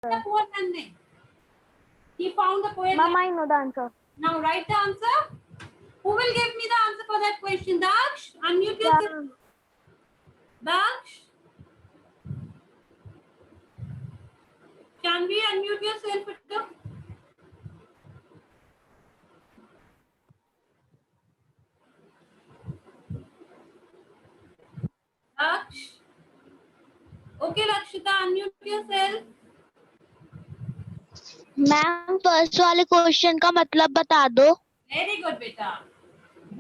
The poor man name. He found the poet. Ma'am, I know the answer. Now write the answer. Who will give me the answer for that question? Daksh, unmute yourself. Daksh, can we unmute yourself? Daksh. Okay, Lakshita, unmute yourself. Ma'am first वाले question का मतलब बता दो. Very good, beta.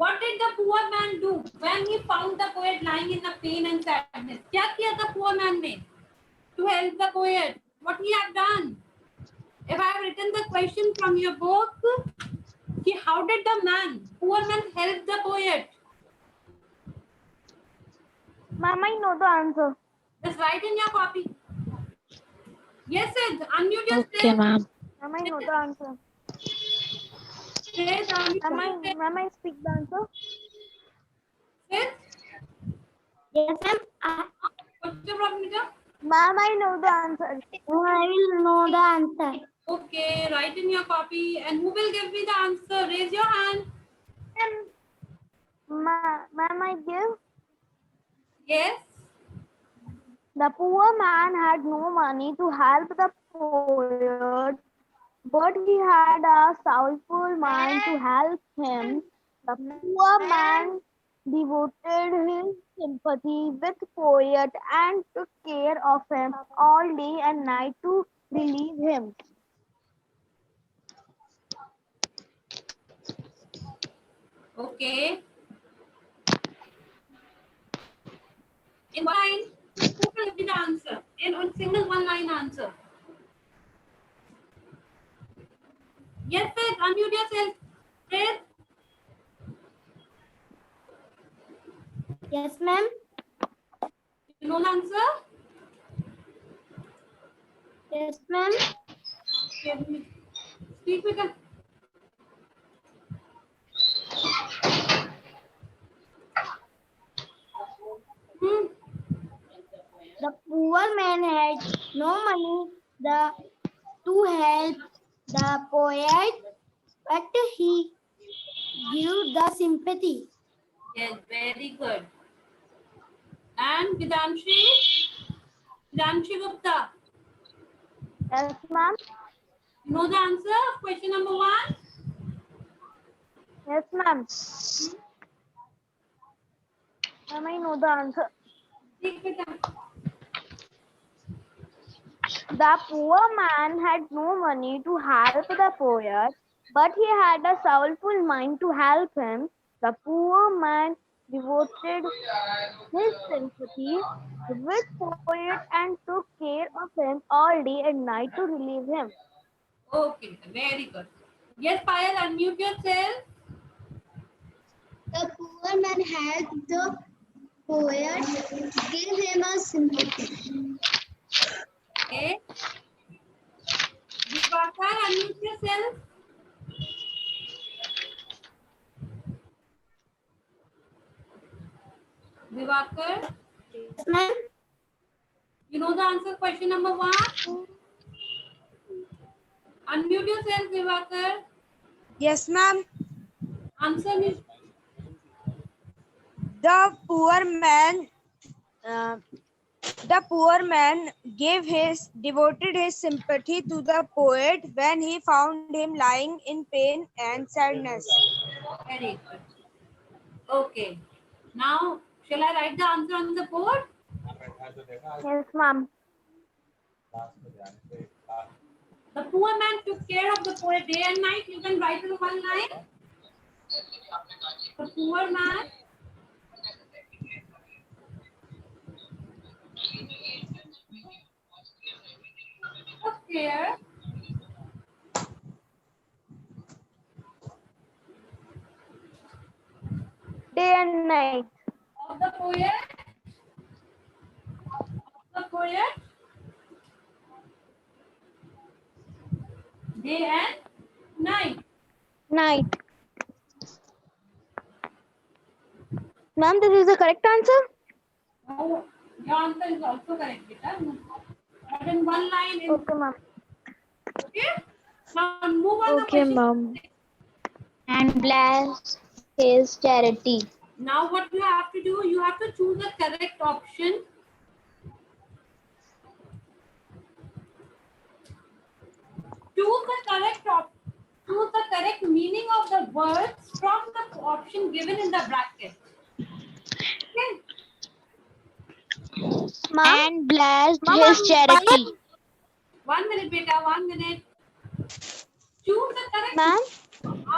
What did the poor man do when he found the poet lying in the pain and sadness? क्या किया था poor man ने to help the poet? What he have done? If I have written the question from your book, how did the poor man, help the poet? Ma'am, I know the answer. Just write in your copy. Yes, Sid, unmute yourself. Okay, ma'am. Ma'am, I know the answer. Sid, unmute Ma'am, I speak the answer. Sid, Yes, ma'am. what's your problem, beta? Ma'am, I know the answer. I will know the answer. Okay, write in your copy. And who will give me the answer? Raise your hand. Ma'am, I give. Yes. The poor man had no money to help the poet, but he had a soulful mind to help him. The poor man devoted his sympathy with the poet and took care of him all day and night to relieve him. Okay. In one line, who will give me the answer? In one single one line answer. Yes, Sid, unmute yourself. Sid. Yes, ma'am. You know the answer? Yes, ma'am. Speak with us. The poor man had no money to help the poet, but he gave the sympathy. Yes, very good. And Vidamshi? Vidamshi Gupta. Yes, ma'am. You know the answer of question number 1? Yes, ma'am. Ma'am, I know the answer. Speak with us. The poor man had no money to help the poet, but he had a soulful mind to help him. The poor man devoted his sympathy with poet and took care of him all day and night to relieve him. Okay, very good. Yes, Payal, unmute yourself. The poor man helped the poet, gave him a sympathy. Okay. Divakar, unmute yourself. Divakar, Yes, ma'am. you know the answer question number 1? Unmute yourself, Divakar. Yes, ma'am. Answer me. The poor man devoted his sympathy to the poet when he found him lying in pain and sadness. Very good. Okay. Now, shall I write the answer on the board? Yes, ma'am. The poor man took care of the poet day and night. You can write in one line. The poor man took care Day and night. of the poet day and night. Night. Ma'am, this is the correct answer? Oh, your answer is also correct, beta. But in one line, in Okay, ma'am. Okay. Now move on Okay, the question. ma'am. And bless his charity. Now what you have to do, you have to choose the correct option. Choose the correct meaning of the words from the option given in the bracket. Okay. Ma'am. And blessed Ma'am, his charity. 1 minute, beta. 1 minute. Choose the correct. Ma'am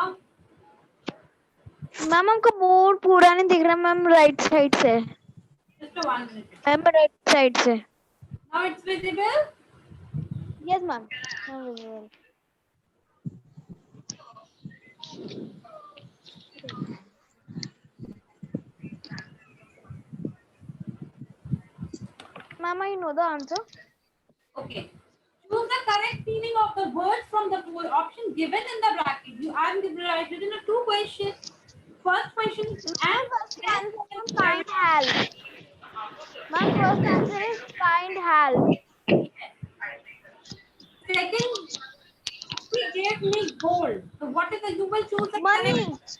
Um, ma'am हमको board पूरा नहीं दिख रहा ma'am right side से just a 1 minute. Ma'am right side से Now it's visible. Yes ma'am ma'am I know the answer Okay. Choose the correct meaning of the words from the option given in the bracket. You are written a 2 questions. First question and first answer is kind help. Ma'am, first answer is kind help. second, he gave me gold. So what is the, you will choose the Money. correct.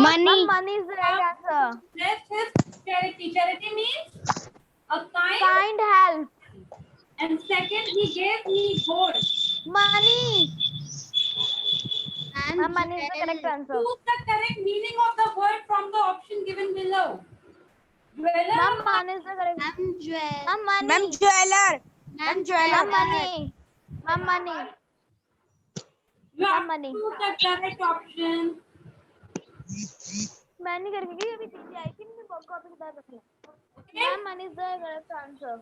Money. Ma'am, money is the right answer. Next is charity. Charity means a kind. Kind help. And second, he gave me gold. Money. And Ma'am, money is the correct answer. Choose the correct meaning of the word from the option given below. Jeweler. Ma'am, money is the correct. Ma'am, Ma'am, money. Ma'am, jeweler. Ma'am, Ma'am, money. Ma'am, money. You have money. to choose the correct option. मैंने करके गई अभी दीदी आई थी मैंने copy किताब रखी Okay? Ma'am Mani is the correct answer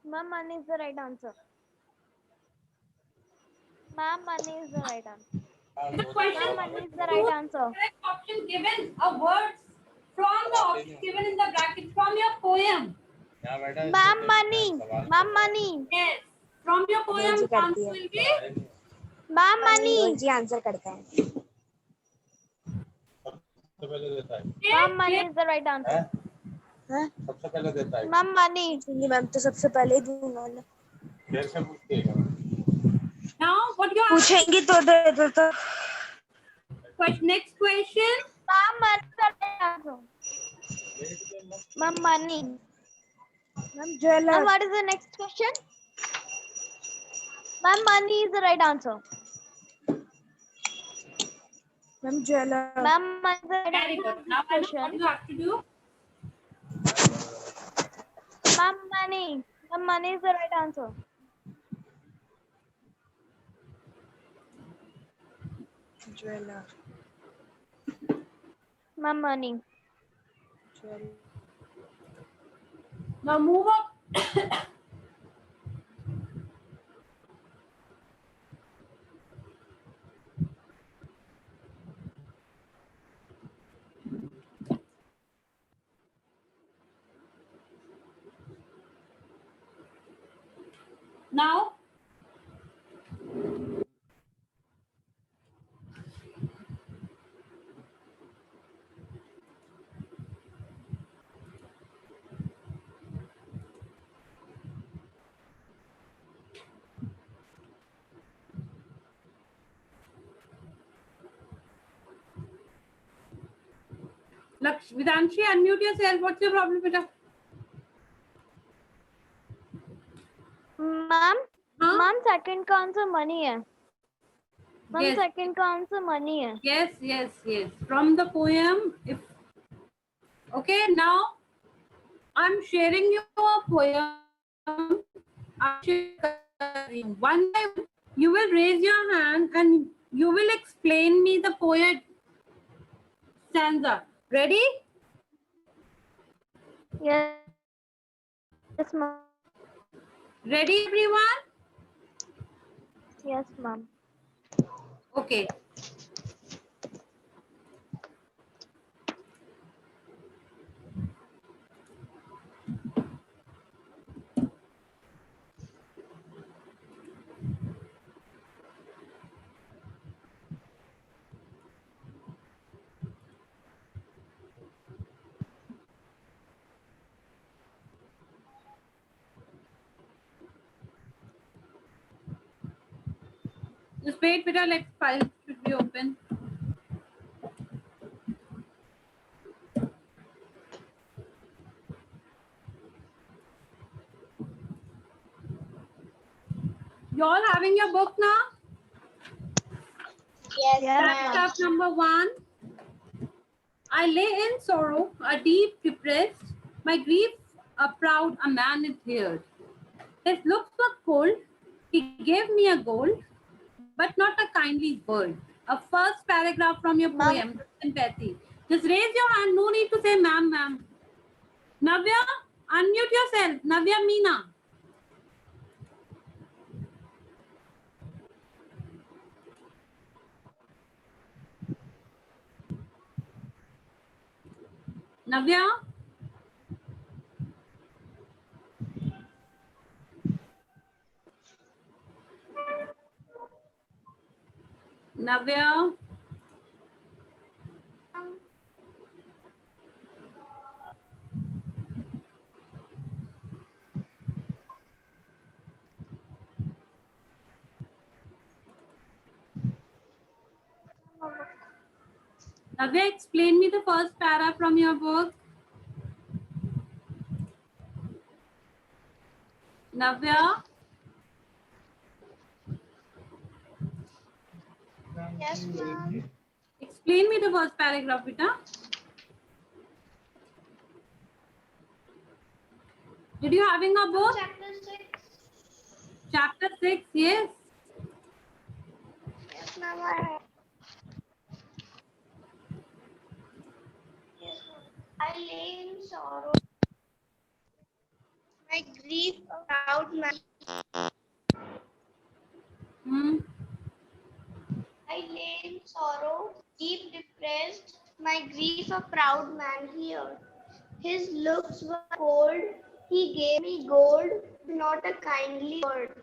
ma'am Mani is the right answer ma'am Mani is the right answer The question ma'am Mani is the right answer correct option given a words from the option given in the bracket from your poem. Ma'am Mani ma'am Mani Yes. From your poem, जी करती answer है। will be ma'am Mani ji answer करता है। सबसे पहले देता है ma'am Mani is the right answer हाँ? सबसे पहले देता है मैम मनी जी मैम तो सबसे पहले ही दूंगा ना। देर से पूछती है now what you are पूछेंगी तो दे दो तो। next question. Ma'am Mani is the right answer ma'am Mani ma'am jeweller. Ma'am what is the next question ma'am Mani is the right answer ma'am jeweller. Ma'am Mani is the Very right good. Now I know what question you have to do. Ma'am Mani is the right answer jeweller. Ma'am money jeweller. Now move up. Now Vidanshi, unmute yourself. What's your problem, beta? Ma'am Huh? Ma'am second का answer money है ma'am Yes. Second का answer money है Yes. From the poem. If okay, now I'm sharing you a poem. I'm sharing one by one. You will raise your hand and you will explain me the poet stanza. Ready? Yes ma'am Ready, everyone? Yes ma'am Okay. Just wait, Peter. Let's file should be open. You all having your book now? Yes, Paragraph number 1. I lay in sorrow, a deep depressed. My grief, a proud, a man is here. His looks were cold. He gave me a gold, but not a kindly word. A first paragraph from your poem, Sympathy. Just raise your hand. No need to say ma'am, ma'am. Navya, unmute yourself. Navya Meena. Navya. Navya. Navya, explain me the first para from your book. Navya. Yes, ma'am. Explain me the first paragraph, Vita. Did you having a book? Chapter 6. Chapter 6, yes. Yes, ma'am. I have. Yes, ma'am. I lay in sorrow. My grief a proud man. Hmm. I lay in sorrow, deep depressed. My grief a proud man here. His looks were cold. He gave me gold, not a kindly word.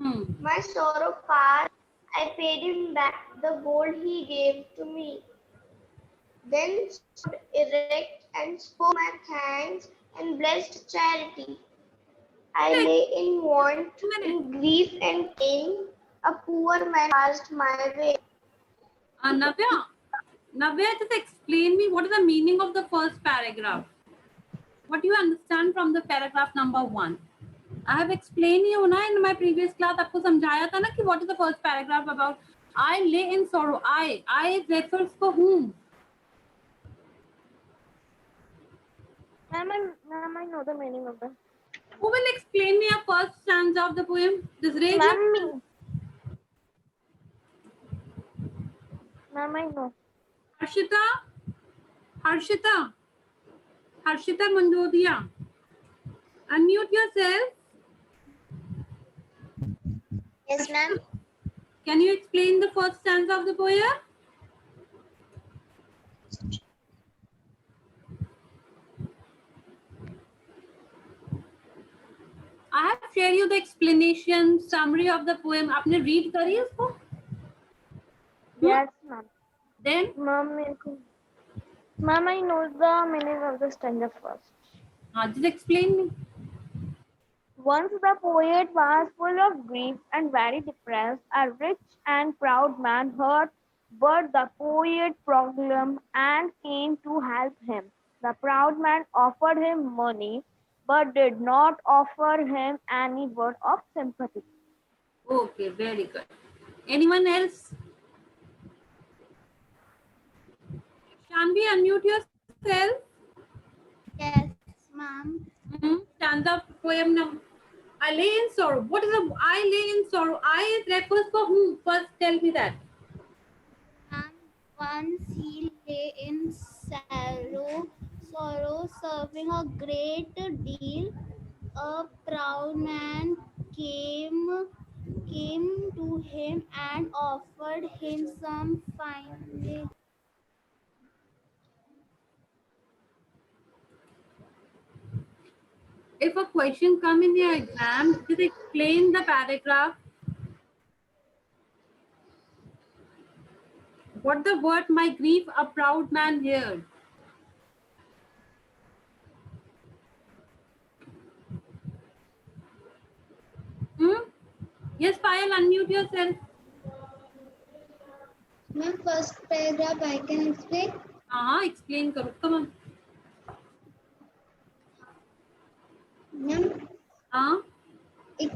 Hmm. My sorrow passed. I paid him back the gold he gave to me. Then stood erect and spoke my thanks and blessed charity. I lay in want, in grief and pain. A poor man passed my way. Navya, just explain me what is the meaning of the first paragraph. What do you understand from the paragraph number 1? I have explained you na in my previous class. आपको समझाया था ना कि what is the first paragraph about. I lay in sorrow. I refers for whom? Ma'am, I know the meaning of that. Who will explain me a first stanza of the poem? Just raise your Ma'am, hand. me. Ma'am, I know. Harshita. Harshita Mandodia. Unmute yourself. Yes, ma'am. Can you explain the first stanza of the poem? I have shared you the explanation, summary of the poem. आपने read करी उसको? Yes, ma'am. Then, Ma'am, I know the meaning of the stanza first. just explain me. Once the poet was full of grief and very depressed. A rich and proud man heard what the poet proclaimed and came to help him. The proud man offered him money but did not offer him any word of sympathy. Okay, very good. Anyone else? Shanvi, unmute yourself. Yes, ma'am. Stanza poem number. I lay in sorrow. What is a I lay in sorrow? I refers for whom? First, tell me that. And once he lay in sorrow, serving a great deal. A proud man came to him and offered him some fine. If a question come in your exam, just explain the paragraph. What the word my grief a proud man heard? Yes, Payal, unmute yourself. Ma'am, first paragraph I can explain. हाँ explain करो, come on. Ma'am, हाँ एक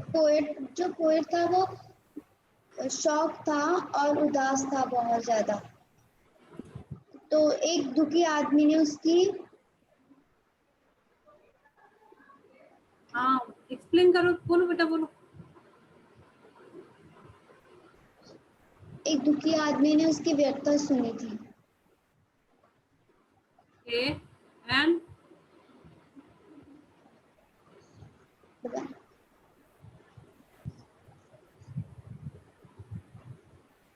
जो poet था वो शौक था और उदास था बहुत ज्यादा. तो एक दुखी आदमी ने उसकी हाँ एक्सप्लेन करो, बोलो बेटा बोलो. एक दुखी आदमी ने उसकी व्यथा सुनी थी. Okay and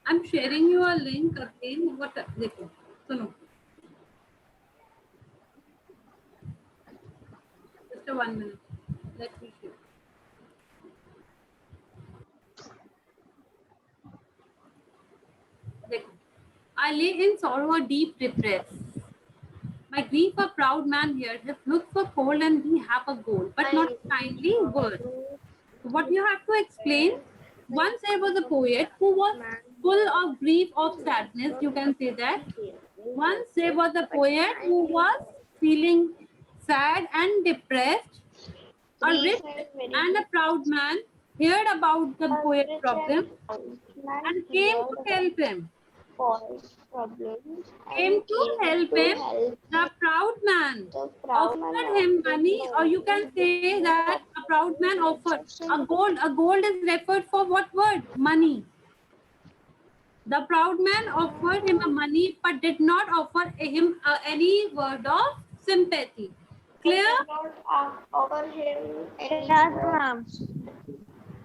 I am sharing you a link again. What देखो सुनो, just 1 minute, let me share. देखो, I lay in sorrow a deep repress. My grief a proud man here, his looks for cold and he have a goal, but not kindly word. What you have to explain? Once there was a poet who was full of grief, of sadness. You can say that. Once there was a poet who was feeling sad and depressed. A rich and a proud man heard about the poet's problem and came to help him. Came to help him. The proud man offered him money, or you can say that a proud man offered a gold. A gold is referred for what word? Money. The proud man offered him a money, but did not offer him any word of sympathy. Clear? Offer him any Yes, ma'am.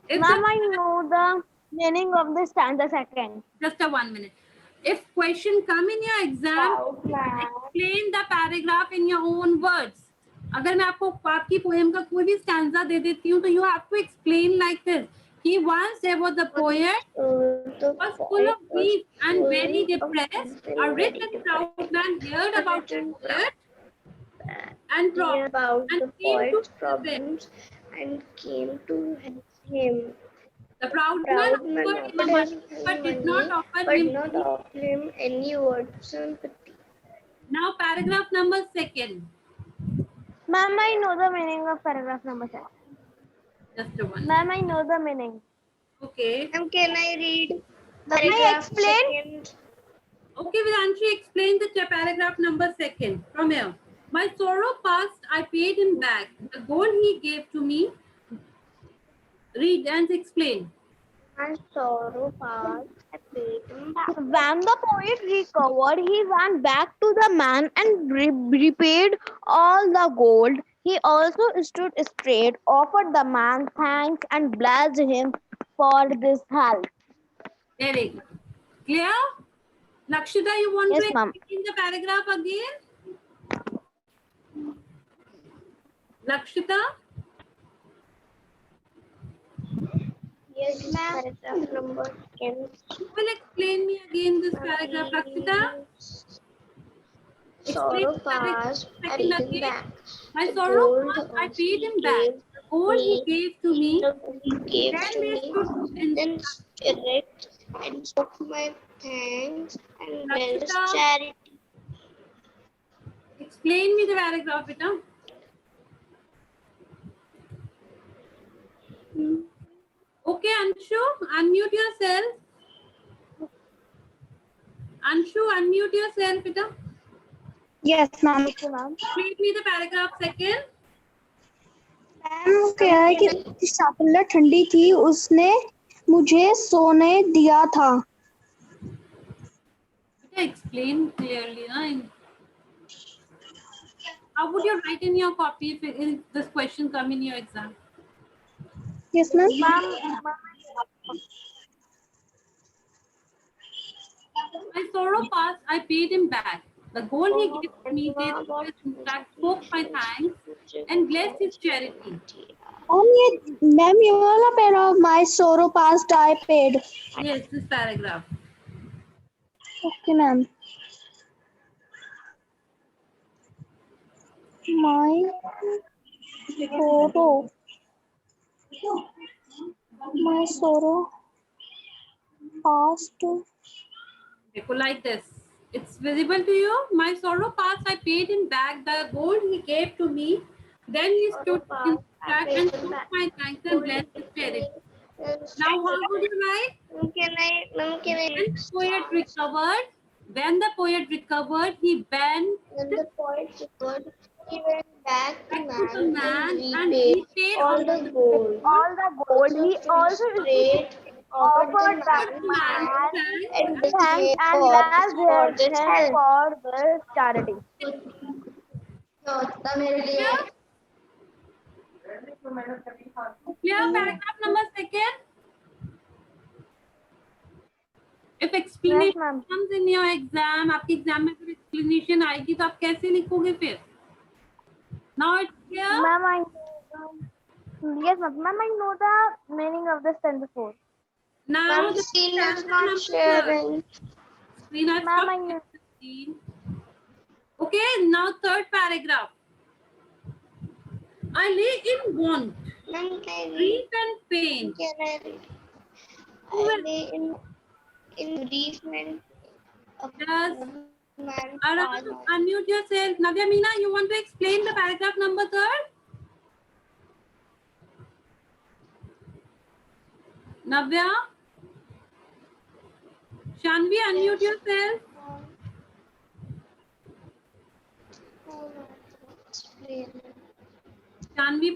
If Ma'am, I know the meaning of the stanza second. just a 1 minute. If question come in your exam, explain the paragraph in your own words. अगर मैं आपको आपकी poem का कोई भी stanza दे देती हूँ तो you have to explain like this. He once there was a poet was full of grief and very depressed. A rich and proud man heard about the poet and came to help him. and came to help him. The proud man offered him a money but did not offer him any. Offer him any word of sympathy. Now paragraph number 2. Ma'am, I know the meaning of paragraph number 7. Just a 1. Ma'am, I know the meaning. Okay. Ma'am, can I read Can I paragraph explain? second? Okay, Vidanshi, explain the paragraph number 2 from here. My sorrow past, I paid him back. The gold he gave to me. Read and explain. My sorrow past, I paid him back. When the poet recovered, he went back to the man and repaid all the gold. He also stood straight, offered the man thanks, and blessed him for this help. Very good. Clear? Lakshita, you want Yes, to ma'am. explain the paragraph again? Lakshita? Yes, ma'am. Paragraph number 10. You will explain me again this paragraph, Lakshita? Sorrow Explain the past, I paragraph paid him again. back. My The sorrow gold past, I also paid him he back. gave The gold he gave to me. He gave Then to we me. stood in Then erect and spoke my thanks and blessed Lakshita. charity. Explain me the paragraph, beta. Okay, Anshu, unmute yourself. Anshu, unmute yourself, beta. Yes, ma'am. Okay, ma'am. Read me the paragraph 2. Ma'am कह रहा है कि शाकुल्ला ठंडी थी, उसने मुझे सोने दिया था. Beta, explain clearly. How would you write in your copy if this question come in your exam? Yes, ma'am. My sorrow past, I paid him back. The gold he gave to me, that spoke my thanks and blessed his charity. Ma'am ये वाला para my sorrow past I paid. Yes, this paragraph. Okay, ma'am. My sorrow past देखो, like this. It's visible to you. My sorrow past, I paid him back the gold he gave to me. Then he stood in back and took my thanks and blessed his charity. Now, how would you write? Ma'am, can I When the poet recovered, he bent when the poet recovered, he went back to back to the man man and repaid repaid all the gold. All the gold he also Straight offered the offered the man man thanks and thanks gave and for blessed this him help. for this charity. Clear? Paragraph number 2. If Yes, explanation ma'am. comes in your exam, आपकी exam में फिर explanation आएगी तो आप कैसे लिखोगे फिर? Now it's clear. Ma'am, yes, ma'am, I know the meaning of this stanza 4. Now Ma'am, the screen is stanza not number sharing. 3. Screen has Ma'am, stopped I know. the screen. Okay, now 3rd paragraph. I lay in want, Ma'am, can I read? grief and pain. Can I read? Who I will- lay in grief and a Yes. man Aram, unmute yourself. Navya Meena, you want to explain the paragraph number 3rd? Navya? Shanvi, unmute yourself. Shanvi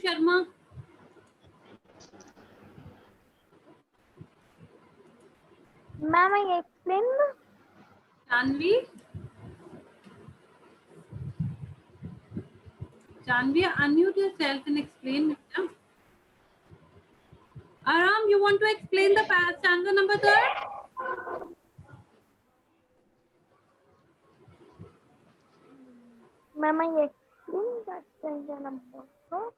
Sharma. Ma'am, I explained. Shanvi, unmute yourself and explain. Madam. Aram, you want to explain the stanza number 3rd? Ma'am, I explained that stanza number 4.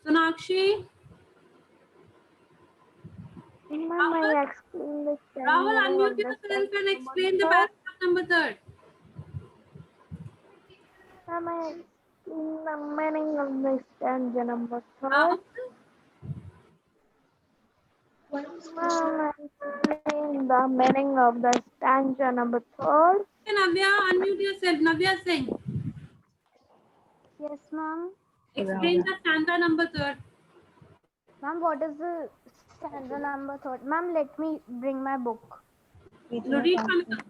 Sonakshi, Ma'am, I explained the stanza Rahul, of unmute the yourself and explain the stanza. paragraph number 3rd. Ma'am, I explained the meaning of the stanza number 3. Rahul, Ma'am, I explained the meaning of the stanza number 3. Navya, unmute yourself. Navya Singh, Yes, ma'am. explain the stanza number 3rd. Ma'am, what is the stanza number 3? Ma'am, let me bring my book. So read from the-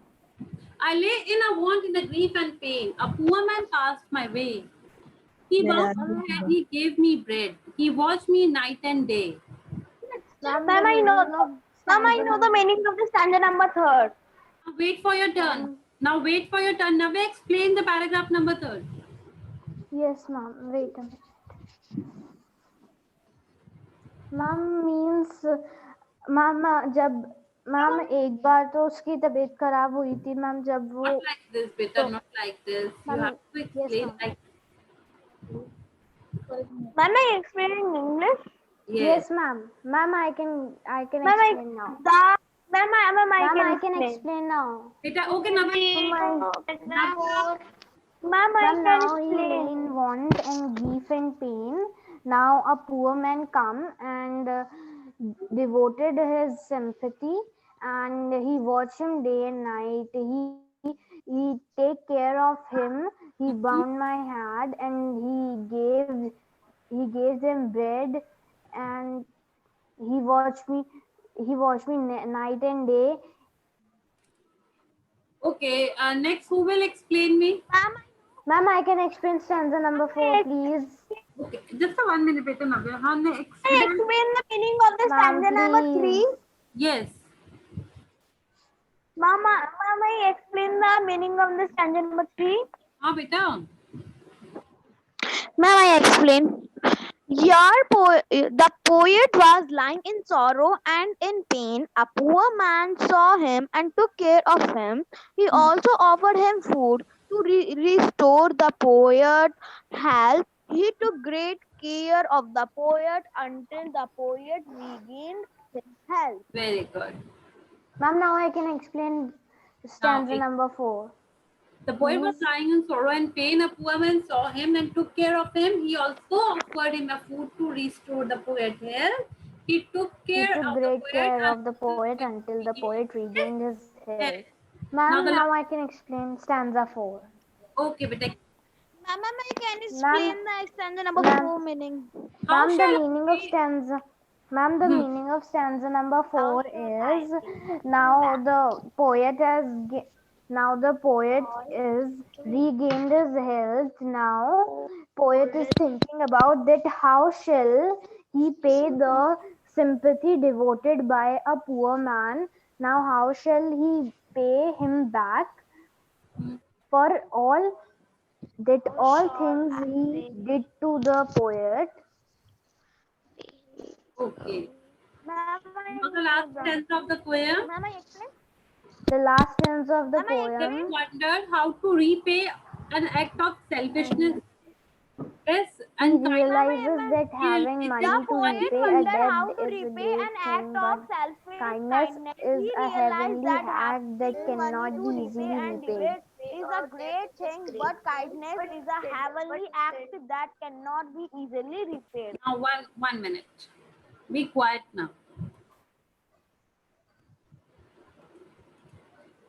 I lay in a want, in a grief and pain. A poor man passed my way. He bowed me and he gave me bread. He watched me night and day. Ma'am, I know the meaning of the stanza number 3. Now wait for your turn. Now wait for your turn. Now explain the paragraph number 3rd. Yes, ma'am. Wait a minute. Ma'am means ma'am एक बार तो उसकी तबीयत खराब हुई थी ma'am जब वो Not like this, beta. Not like this. You Ma'am, have to explain ma'am. like ma'am I explain in English. yes. ma'am. Ma'am, I can explain now. Ma'am, I can explain now. Beta, okay, now Ma'am, I can explain in want and grief and pain. Now a poor man come and devoted his sympathy, and he watched him day and night. He take care of him. He bound my hand and he gave him bread, and he watched me night and day. okay. Next, who will explain me? Ma'am, I can explain stanza number 4, please. Okay, just a 1 minute, beta. Navya. हाँ, next. Explain the meaning of the stanza number 3. Yes. Mama, I explain the meaning of the stanza number 3. हाँ, beta. Ma'am, I explain. The poet was lying in sorrow and in pain. A poor man saw him and took care of him. He also offered him food to restore the poet health. He took great care of the poet until the poet regained his health. Very good. Ma'am, now I can explain stanza Okay. number 4. The boy was lying in sorrow and pain. A poor man saw him and took care of him. He also offered him a food to restore the poet's health. He took He care took of the great poet care of the until poet he until the poet regained his health. health. Ma'am, Now the now I can explain stanza 4. Okay, but Mama, can you Ma'am, explain the stanza number ma'am, 4 meaning? how ma'am, the shall meaning of we? stanza, ma'am, the Hmm. meaning of stanza number How 4 should I is bring now back the poet has now the poet is regained his health. Now poet is thinking about that how shall he pay the sympathy devoted by a poor man. Now how shall he pay him back for all shall things I he bring did to the poet. Okay. Mama, Now the last stanza of the poem. Mama, explain. The last stanza of the Mama, Then poem. wondered how to repay an act of selfishness and He kindness. realizes that having It The is money to poet repay a wondered debt how to is a repay great an act thing, of but selfish kindness kindness. is He a realized heavenly that act that having money cannot to be repay easily and repaid. debate is a great thing, but kindness is a heavenly act that cannot be easily repaid. now one minute. Be quiet now.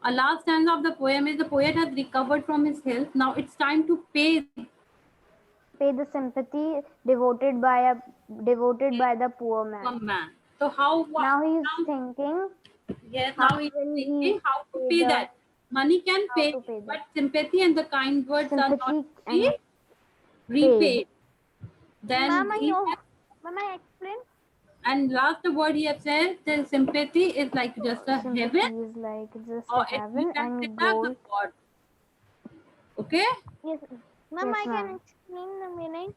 A last stanza of the poem is the poet has recovered from his health. Now it's time to pay Pay the sympathy devoted by the poor the man. man. So how Now he is now thinking yes how now he's will he thinking how to pay pay the that. Money can how pay, to pay but that sympathy and the kind words are not sympathy to be and paid. repaid. Then Mama, he has, Mama, explain. and last word he has said the sympathy is like just a Sympathy heaven, is like just a or you heaven can say and the gold. God. Okay. Yes, Mama, Yes, I can ma'am. explain the meaning.